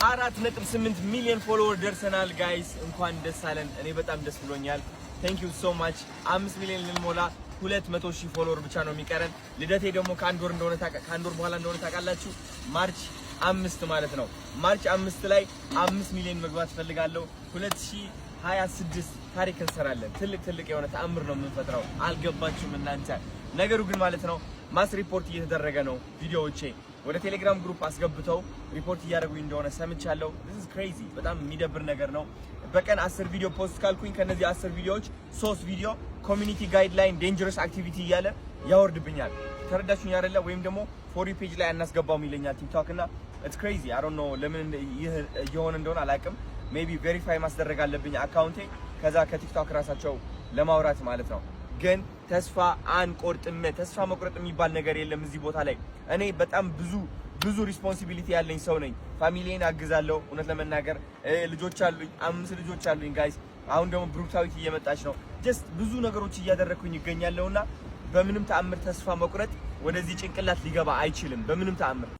4.8 ሚሊዮን ፎሎወር ደርሰናል ጋይስ እንኳን ደስ አለን እኔ በጣም ደስ ብሎኛል thank you so much 5 ሚሊዮን ልንሞላ 200,000 ፎሎወር ብቻ ነው የሚቀረን ልደቴ ደግሞ ከአንድ ወር በኋላ እንደሆነ ታውቃላችሁ ማርች 5 ማለት ነው ማርች 5 ላይ 5 ሚሊዮን መግባት ፈልጋለሁ 2026 ታሪክ እንሰራለን ትልቅ የሆነ ተአምር ነው የምንፈጥረው አልገባችሁም እናንተ ነገሩ ግን ማለት ነው ማስ ሪፖርት እየተደረገ ነው ቪዲዮዎቼ ወደ ቴሌግራም ግሩፕ አስገብተው ሪፖርት እያደረጉኝ እንደሆነ ሰምቻለሁ this is crazy በጣም የሚደብር ነገር ነው በቀን 10 ቪዲዮ ፖስት ካልኩኝ ከነዚህ 10 ቪዲዮዎች 3 ቪዲዮ ኮሚኒቲ ጋይድላይን ዴንጀረስ አክቲቪቲ እያለ ያወርድብኛል ተረዳችሁኝ አይደለ ወይም ደግሞ ፎር ዩ ፔጅ ላይ አናስገባውም ይለኛል ቲክቶክ እና it's crazy I don't know ለምን የሆነ እንደሆነ አላውቅም ሜቢ ቬሪፋይ ማስደረግ አለብኝ አካውንቴ ከዛ ከቲክቶክ ራሳቸው ለማውራት ማለት ነው ግን ተስፋ አንቆርጥም ተስፋ መቁረጥ የሚባል ነገር የለም እዚህ ቦታ ላይ እኔ በጣም ብዙ ሪስፖንሲቢሊቲ ያለኝ ሰው ነኝ ፋሚሊዬን አግዛለሁ እውነት ለመናገር ልጆች አሉኝ 5 ልጆች አሉኝ ጋይስ አሁን ደግሞ ብሩክታዊት እየመጣች ነው ጀስት ብዙ ነገሮች እያደረኩኝ ይገኛለውና በምንም ተአምር ተስፋ መቁረጥ ወደዚህ ጭንቅላት ሊገባ አይችልም በምንም ተአምር